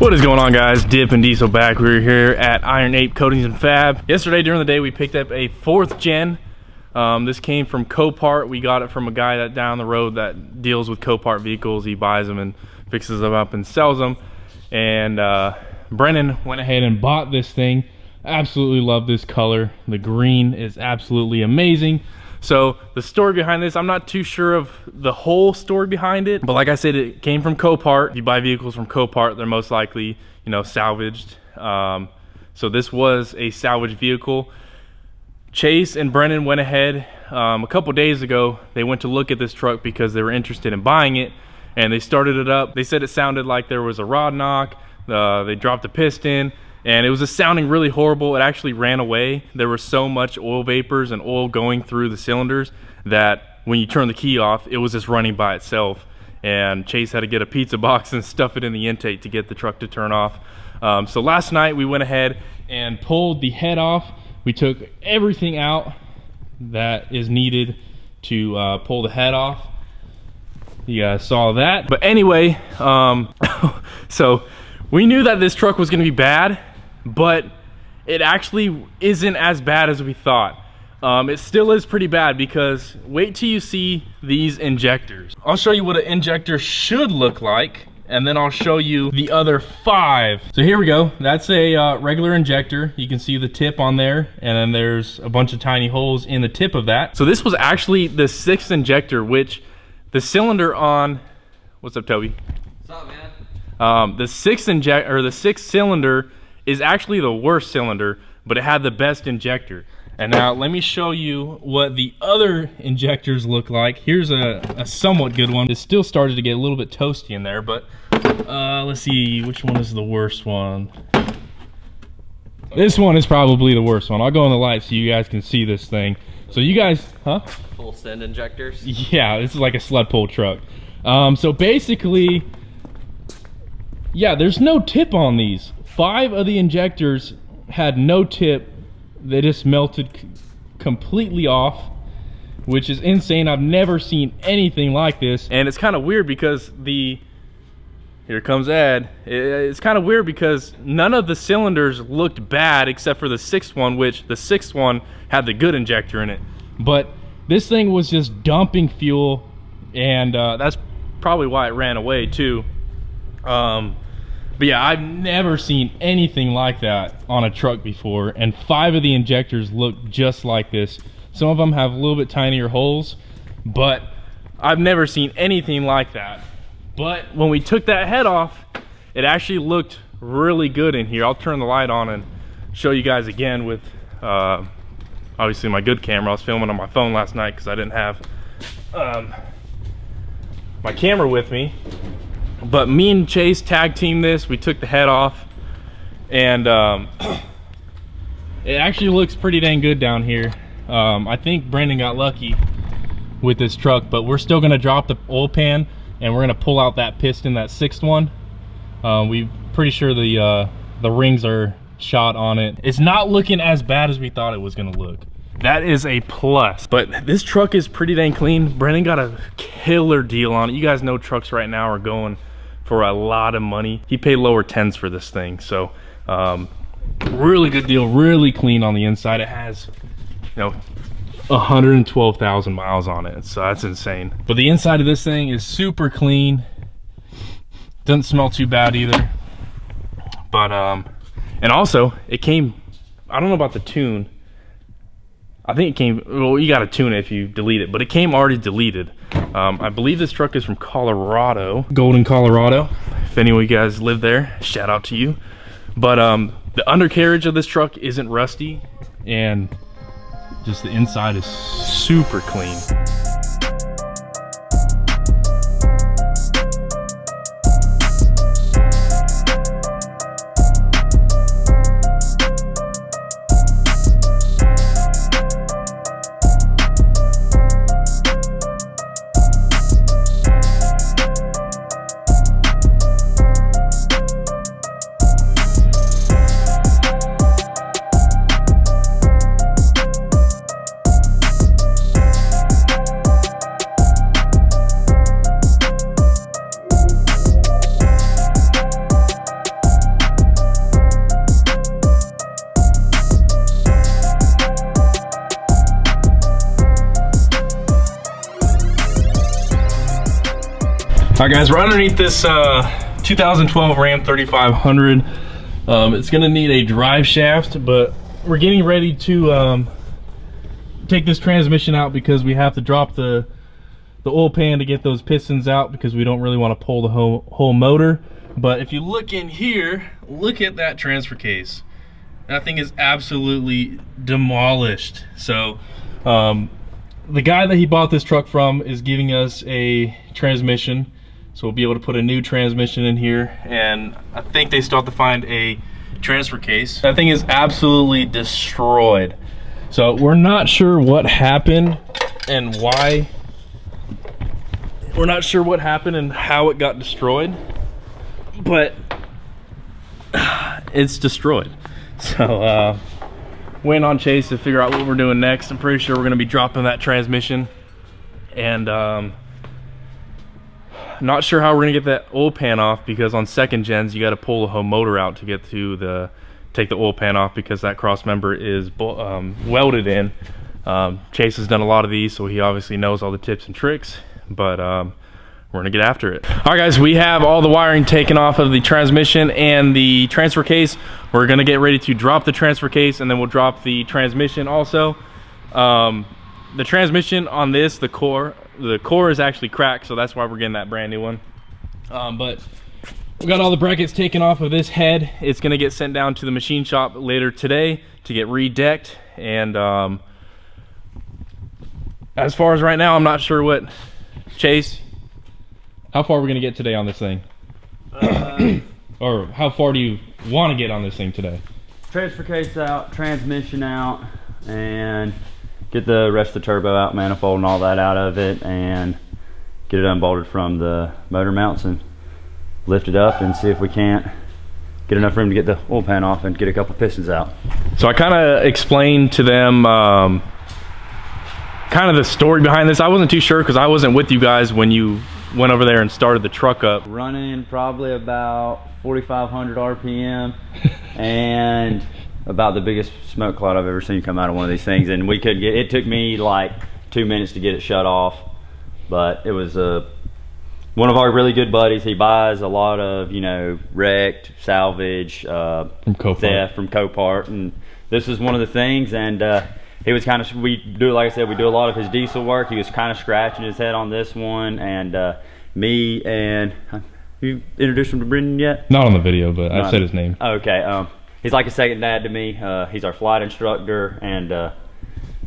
What is going on, guys? Dip and Diesel back. We're here at ARIAT Coatings and Fab. Yesterday during the day we picked up a 4th gen. This came from Copart. We got it from a guy that down the road that deals with Copart vehicles. He buys them and fixes them up and sells them. And Brennan went ahead and bought this thing. Absolutely love this color. The green is absolutely amazing. So the story behind this, I'm not too sure of the whole story behind it, but like I said, it came from Copart. If you buy vehicles from Copart, they're most likely, you know, salvaged. So this was a salvaged vehicle. Chase and Brennan went ahead a couple days ago. They went to look at this truck because they were interested in buying it, and they started it up. They said it sounded like there was a rod knock. They dropped the piston, and it was just sounding really horrible. It actually ran away. There was so much oil vapors and oil going through the cylinders that when you turn the key off, it was just running by itself. And Chase had to get a pizza box and stuff it in the intake to get the truck to turn off. So last night we went ahead and pulled the head off. We took everything out that is needed to pull the head off. You guys saw that. But anyway, so we knew that this truck was gonna be bad, but it actually isn't as bad as we thought. It still is pretty bad because wait till you see these injectors. I'll show you what an injector should look like, and then I'll show you the other 5. So here we go. That's a regular injector. You can see the tip on there, and then there's a bunch of tiny holes in the tip of that. So this was actually the 6th injector, which the cylinder on, what's up, Toby? What's up, man? The 6th cylinder is actually the worst cylinder, but it had the best injector. And now let me show you what the other injectors look like. Here's a somewhat good one. It still started to get a little bit toasty in there, but let's see, which one is the worst one? This one is probably the worst one. I'll go in the light so you guys can see this thing. So you guys, huh? Full send injectors? Yeah, this is like a sled pull truck. So basically, yeah, there's no tip on these. 5 of the injectors had no tip. They just melted completely off, which is insane. I've never seen anything like this. And it's kind of weird because here comes Ed. It's kind of weird because none of the cylinders looked bad except for the 6th one, which the 6th one had the good injector in it. But this thing was just dumping fuel, and that's probably why it ran away too. But yeah, I've never seen anything like that on a truck before, and 5 of the injectors look just like this. Some of them have a little bit tinier holes, but I've never seen anything like that. But when we took that head off, it actually looked really good in here. I'll turn the light on and show you guys again with obviously my good camera. I was filming on my phone last night because I didn't have my camera with me. But me and Chase tag teamed this. We took the head off, and it actually looks pretty dang good down here. I think Brandon got lucky with this truck, but we're still gonna drop the oil pan and we're gonna pull out that piston, that 6th one. We pretty sure the rings are shot on it. It's not looking as bad as we thought it was gonna look. That is a plus. But this truck is pretty dang clean. Brennan got a killer deal on it. You guys know trucks right now are going for a lot of money. He paid lower 10s for this thing. So really good deal, really clean on the inside. It has, you know, 112,000 miles on it, so that's insane. But the inside of this thing is super clean. Doesn't smell too bad either. But and also it came, I don't know about the tune, I think it came, well, you gotta tune it if you delete it, but it came already deleted. I believe this truck is from Colorado, Golden, Colorado. If any of you guys live there, shout out to you. But the undercarriage of this truck isn't rusty, and just the inside is super clean. All right, guys, we're underneath this 2012 Ram 3500. It's gonna need a drive shaft, but we're getting ready to take this transmission out because we have to drop the oil pan to get those pistons out because we don't really want to pull the whole motor. But if you look in here, look at that transfer case. That thing is absolutely demolished. So the guy that he bought this truck from is giving us a transmission, so we'll be able to put a new transmission in here, and I think they still have to find a transfer case. That thing is absolutely destroyed. So we're not sure what happened and why. We're not sure what happened and how it got destroyed, but it's destroyed. So waiting on Chase to figure out what we're doing next. I'm pretty sure we're gonna be dropping that transmission, and not sure how we're gonna get that oil pan off, because on second gens you got to pull the whole motor out to get to take the oil pan off, because that cross member is welded in. Chase has done a lot of these, so he obviously knows all the tips and tricks, but we're gonna get after it. All right, guys, we have all the wiring taken off of the transmission and the transfer case. We're gonna get ready to drop the transfer case, and then we'll drop the transmission also. The transmission on this, the core is actually cracked, so that's why we're getting that brand new one. But we got all the brackets taken off of this head. It's gonna get sent down to the machine shop later today to get redecked. And as far as right now, I'm not sure what, Chase, how far are we gonna get today on this thing? Or how far do you want to get on this thing today? Transfer case out, transmission out, and get the rest of the turbo out, manifold and all that out of it, and get it unbolted from the motor mounts and lift it up and see if we can't get enough room to get the oil pan off and get a couple pistons out. So I kind of explained to them kind of the story behind this. I wasn't too sure because I wasn't with you guys when you went over there and started the truck up. Running probably about 4,500 RPM and about the biggest smoke cloud I've ever seen come out of one of these things. And we could get, it took me like 2 minutes to get it shut off, but it was one of our really good buddies. He buys a lot of, you know, wrecked, salvage, theft from Copart, and this is one of the things. And he was kind of, like I said, we do a lot of his diesel work. He was kind of scratching his head on this one, and me and, you introduced him to Brendan yet? Not on the video, but I've said his name. Okay, he's like a second dad to me. He's our flight instructor, and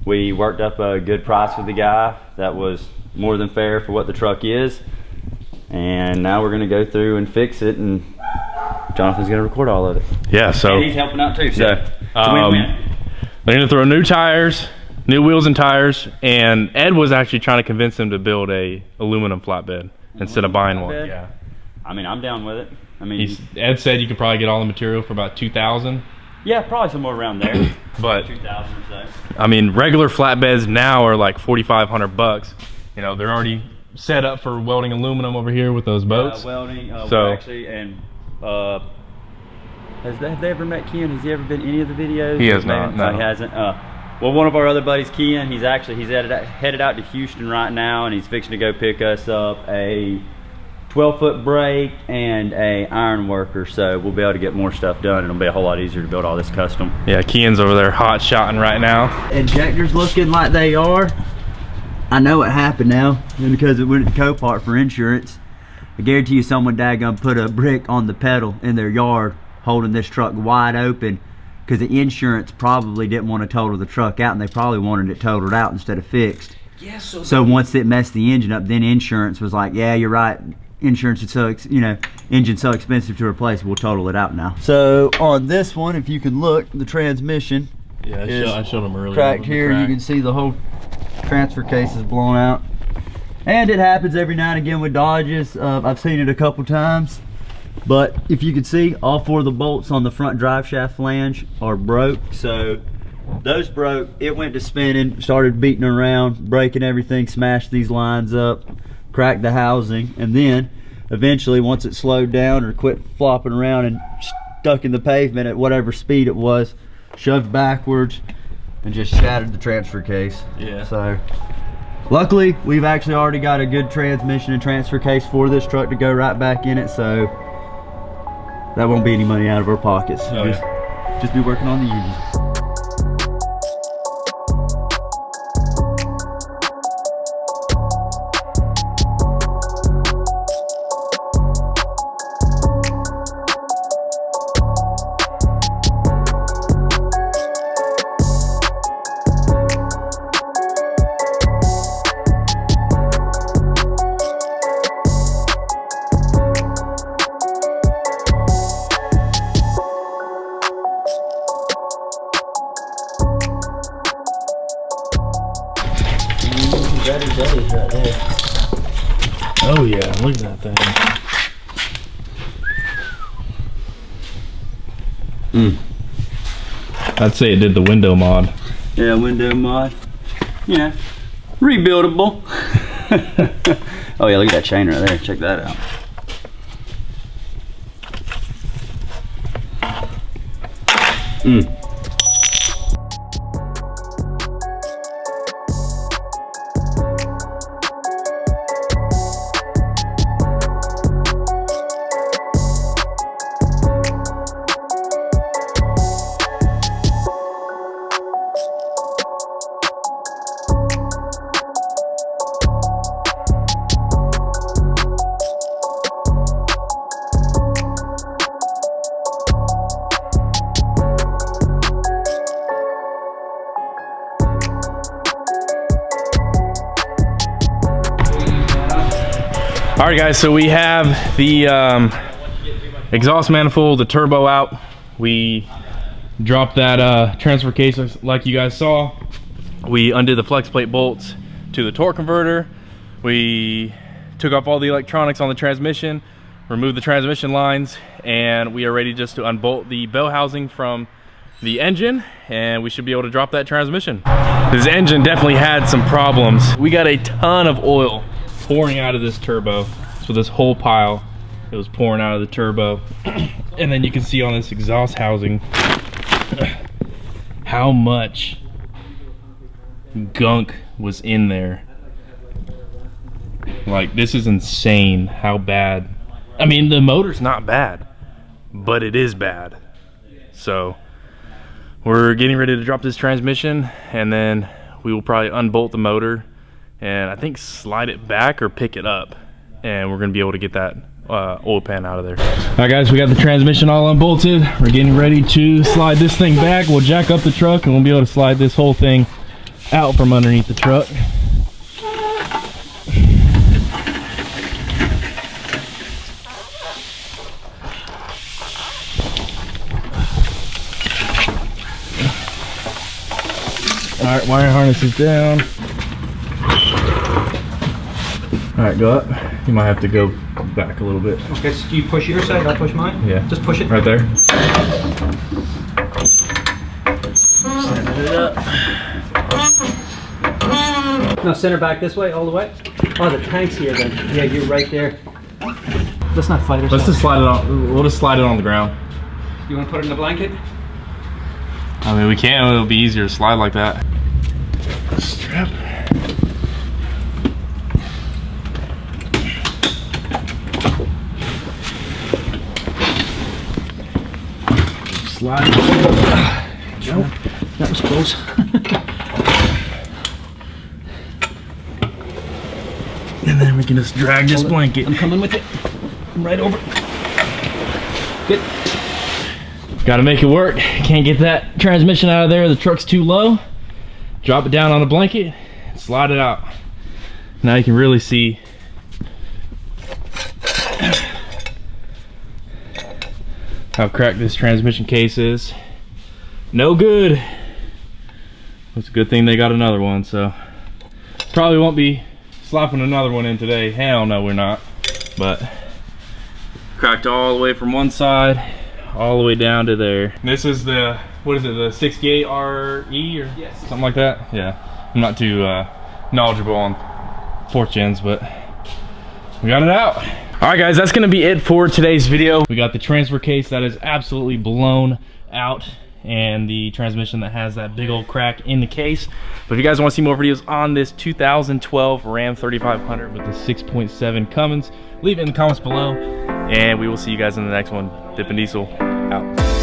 we worked up a good price with the guy that was more than fair for what the truck is. And now we're gonna go through and fix it, and Jonathan's gonna record all of it. Yeah, so. And he's helping out too, so it's a win-win. They're gonna throw new tires, new wheels and tires, and Ed was actually trying to convince him to build a aluminum flatbed instead of buying one. Yeah. I mean, I'm down with it. I mean, Ed said you could probably get all the material for about $2,000. Yeah, probably somewhere around there. But 2,000 or so. I mean, regular flatbeds now are like $4,500. You know, they're already set up for welding aluminum over here with those boats. Welding. So actually, and have they ever met Ken? Has he ever been in any of the videos? He has not. No, he hasn't. Well, one of our other buddies, Ken, he's headed out to Houston right now, and he's fixing to go pick us up a 12-foot brake and a iron worker, so we'll be able to get more stuff done. It'll be a whole lot easier to build all this custom. Yeah, Kean's over there hot shotting right now. Injectors looking like they are. I know what happened now, because it went to Copart for insurance. I guarantee you someone daggone put a brick on the pedal in their yard holding this truck wide open, because the insurance probably didn't want to total the truck out, and they probably wanted it totaled out instead of fixed. Yeah, so once it messed the engine up, then insurance was like, yeah, you're right. Insurance is so, engine's so expensive to replace, we'll total it out now. So on this one, if you can look, the transmission I showed them earlier. Cracked here. You can see the whole transfer case is blown out. And it happens every now and again with Dodges. I've seen it a couple times. But if you can see, all 4 of the bolts on the front drive shaft flange are broke. So those broke. It went to spinning, started beating around, breaking everything, smashed these lines up, cracked the housing, and then eventually once it slowed down or quit flopping around and stuck in the pavement at whatever speed it was, shoved backwards and just shattered the transfer case. Yeah. So luckily, we've actually already got a good transmission and transfer case for this truck to go right back in it, so that won't be any money out of our pockets. Just be working on the engine. Right there. Oh yeah, look at that thing. I'd say it did the window mod. Yeah, window mod. Yeah, rebuildable. Oh yeah, look at that chain right there. Check that out. All right guys, so we have the exhaust manifold, the turbo out. We dropped that transfer case like you guys saw. We undid the flex plate bolts to the torque converter. We took off all the electronics on the transmission, removed the transmission lines, and we are ready just to unbolt the bell housing from the engine, and we should be able to drop that transmission. This engine definitely had some problems. We got a ton of oil pouring out of this turbo. So this whole pile, it was pouring out of the turbo. And then you can see on this exhaust housing how much gunk was in there. Like, this is insane how bad. I mean, the motor's not bad, but it is bad. So we're getting ready to drop this transmission, and then we will probably unbolt the motor and I think slide it back or pick it up, and we're gonna be able to get that oil pan out of there. All right guys, we got the transmission all unbolted. We're getting ready to slide this thing back. We'll jack up the truck and we'll be able to slide this whole thing out from underneath the truck. All right, wire harness is down. All right, go up. You might have to go back a little bit. Okay, so do you push your side, I'll push mine? Yeah. Just push it. Right there. Center it up. Now center back this way, all the way. Oh, the tank's here then. Yeah, you're right there. Let's not fight ourselves. Let's just slide it on. We'll just slide it on the ground. You want to put it in the blanket? I mean, we can. It'll be easier to slide like that. Strap. Slide. Nope. That was close. And then we can just drag this blanket. I'm coming with you. I'm right over. Good. Got to make it work. Can't get that transmission out of there. The truck's too low. Drop it down on the blanket and slide it out. Now you can really see how cracked this transmission case is. No good. It's a good thing they got another one, so probably won't be slapping another one in today. Hell no, we're not. But cracked all the way from one side all the way down to there. This is the, what is it, the 68 RE or yes, something like that? Yeah, I'm not too knowledgeable on fourth gens, but we got it out. All right guys, that's gonna be it for today's video. We got the transfer case that is absolutely blown out, and the transmission that has that big old crack in the case. But if you guys want to see more videos on this 2012 Ram 3500 with the 6.7 Cummins, leave it in the comments below, and we will see you guys in the next one. Dippin' Diesel out.